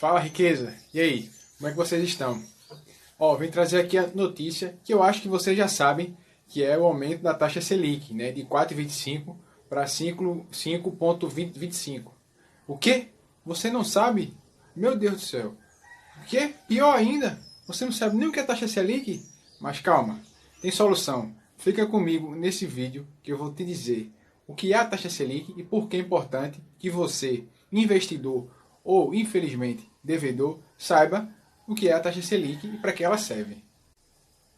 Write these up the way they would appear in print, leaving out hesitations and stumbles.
Fala, riqueza! E aí, como é que vocês estão? Vim trazer aqui a notícia que eu acho que vocês já sabem, que é o aumento da taxa Selic, né, de 4,25 para 5,25. O quê? Você não sabe? Meu Deus do céu! O quê? Pior ainda, você não sabe nem o que é taxa Selic? Mas calma, tem solução. Fica comigo nesse vídeo que eu vou te dizer o que é a taxa Selic e por que é importante que você, investidor ou, infelizmente, devedor, saiba o que é a taxa Selic e para que ela serve.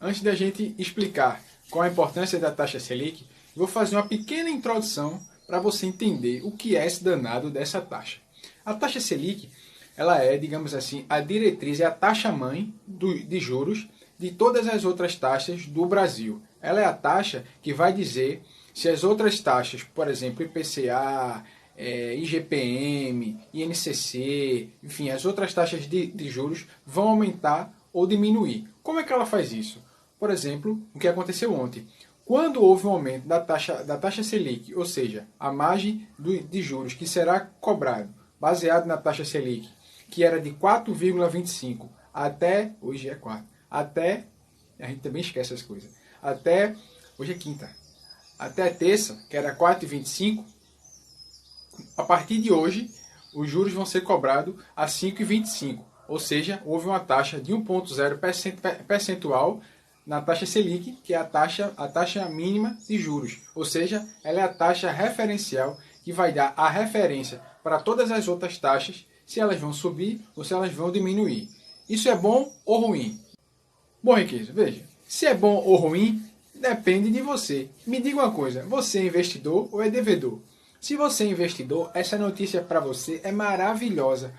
Antes da gente explicar qual a importância da taxa Selic, vou fazer uma pequena introdução para você entender o que é esse danado dessa taxa. A taxa Selic, ela é, digamos assim, a diretriz, é a taxa-mãe de juros de todas as outras taxas do Brasil. Ela é a taxa que vai dizer se as outras taxas, por exemplo, IPCA, IGPM, INCC, enfim, as outras taxas de juros vão aumentar ou diminuir. Como é que ela faz isso? Por exemplo, o que aconteceu ontem. Quando houve um aumento da taxa Selic, ou seja, a margem de juros que será cobrado, baseado na taxa Selic, que era de 4,25 até, hoje é 4, até, a gente também esquece as coisas, até, hoje é quinta, até terça, que era 4,25, a partir de hoje, os juros vão ser cobrados a 5,25, ou seja, houve uma taxa de 1,0 percentual na taxa Selic, que é a taxa mínima de juros, ou seja, ela é a taxa referencial que vai dar a referência para todas as outras taxas, se elas vão subir ou se elas vão diminuir. Isso é bom ou ruim? Bom, riqueza, veja, se é bom ou ruim, depende de você. Me diga uma coisa, você é investidor ou é devedor? Se você é investidor, essa notícia para você é maravilhosa.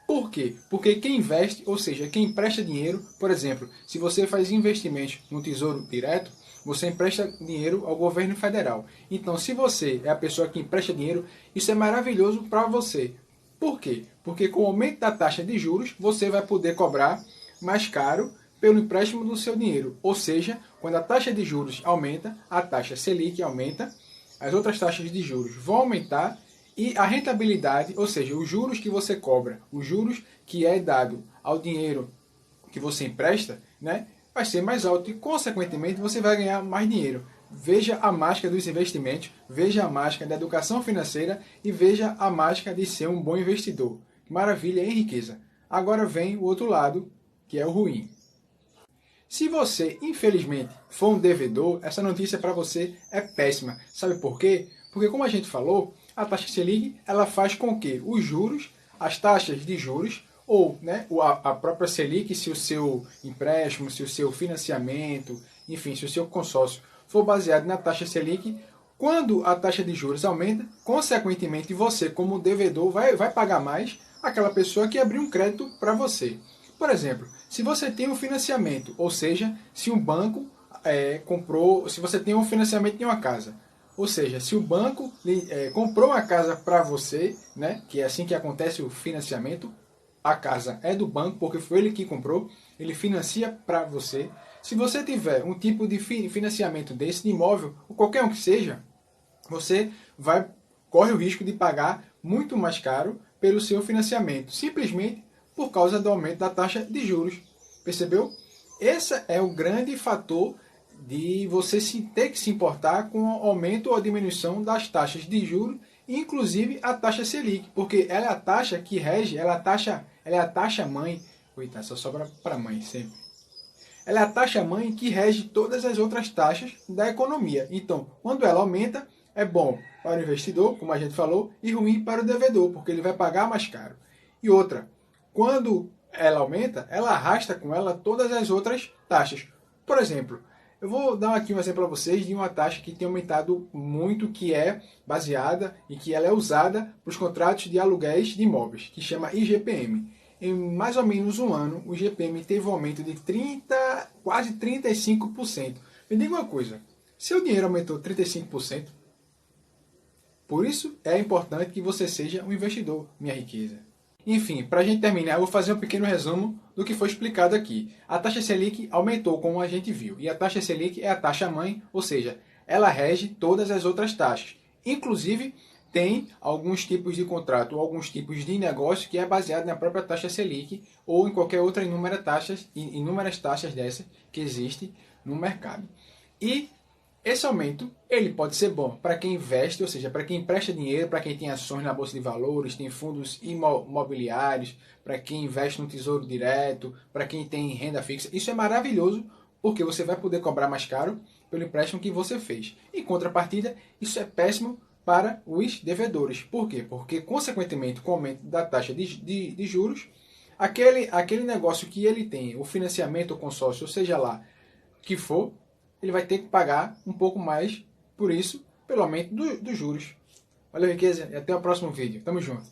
Por quê? Porque quem investe, ou seja, quem empresta dinheiro, por exemplo, se você faz investimentos no Tesouro Direto, você empresta dinheiro ao governo federal. Então, se você é a pessoa que empresta dinheiro, isso é maravilhoso para você. Por quê? Porque com o aumento da taxa de juros, você vai poder cobrar mais caro pelo empréstimo do seu dinheiro. Ou seja, quando a taxa de juros aumenta, a taxa Selic aumenta, as outras taxas de juros vão aumentar e a rentabilidade, ou seja, os juros que você cobra, os juros que é dado ao dinheiro que você empresta, né, vai ser mais alto e, consequentemente, você vai ganhar mais dinheiro. Veja a mágica dos investimentos, veja a mágica da educação financeira e veja a mágica de ser um bom investidor. Maravilha, hein, riqueza? Agora vem o outro lado, que é o ruim. Se você, infelizmente, for um devedor, essa notícia para você é péssima. Sabe por quê? Porque, como a gente falou, a taxa Selic ela faz com que os juros, as taxas de juros, ou né, a própria Selic, se o seu empréstimo, se o seu financiamento, enfim, se o seu consórcio for baseado na taxa Selic, quando a taxa de juros aumenta, consequentemente você, como devedor, vai pagar mais aquela pessoa que abriu um crédito para você. Por exemplo, se você tem um financiamento, ou seja, se um banco se você tem um financiamento de uma casa, ou seja, se o banco comprou uma casa para você, né, que é assim que acontece o financiamento, a casa é do banco porque foi ele que comprou, ele financia para você. Se você tiver um tipo de financiamento desse, de imóvel, ou qualquer um que seja, você corre o risco de pagar muito mais caro pelo seu financiamento, simplesmente por causa do aumento da taxa de juros. Percebeu? Esse é o grande fator de você ter que se importar com o aumento ou a diminuição das taxas de juros, inclusive a taxa Selic, porque ela é a taxa que rege, ela é a taxa mãe, coitada, só sobra para mãe sempre. Ela é a taxa mãe que rege todas as outras taxas da economia. Então, quando ela aumenta, é bom para o investidor, como a gente falou, e ruim para o devedor, porque ele vai pagar mais caro. E outra, quando ela aumenta, ela arrasta com ela todas as outras taxas. Por exemplo, eu vou dar aqui um exemplo para vocês de uma taxa que tem aumentado muito, que é baseada e que ela é usada para os contratos de aluguéis de imóveis, que chama IGPM. Em mais ou menos um ano, o IGPM teve um aumento de quase 35%. Me diga uma coisa, seu dinheiro aumentou 35%, por isso é importante que você seja um investidor, minha riqueza. Enfim, para a gente terminar, eu vou fazer um pequeno resumo do que foi explicado aqui. A taxa Selic aumentou, como a gente viu, e a taxa Selic é a taxa mãe, ou seja, ela rege todas as outras taxas. Inclusive, tem alguns tipos de contrato ou alguns tipos de negócio que é baseado na própria taxa Selic ou em qualquer outra inúmeras taxas dessas que existem no mercado. E esse aumento ele pode ser bom para quem investe, ou seja, para quem empresta dinheiro, para quem tem ações na bolsa de valores, tem fundos imobiliários, para quem investe no tesouro direto, para quem tem renda fixa. Isso é maravilhoso porque você vai poder cobrar mais caro pelo empréstimo que você fez. Em contrapartida, isso é péssimo para os devedores. Por quê? Porque, consequentemente, com o aumento da taxa de juros, aquele negócio que ele tem, o financiamento, o consórcio, ou seja lá que for, ele vai ter que pagar um pouco mais por isso, pelo aumento dos juros. Valeu, riqueza, e até o próximo vídeo. Tamo junto.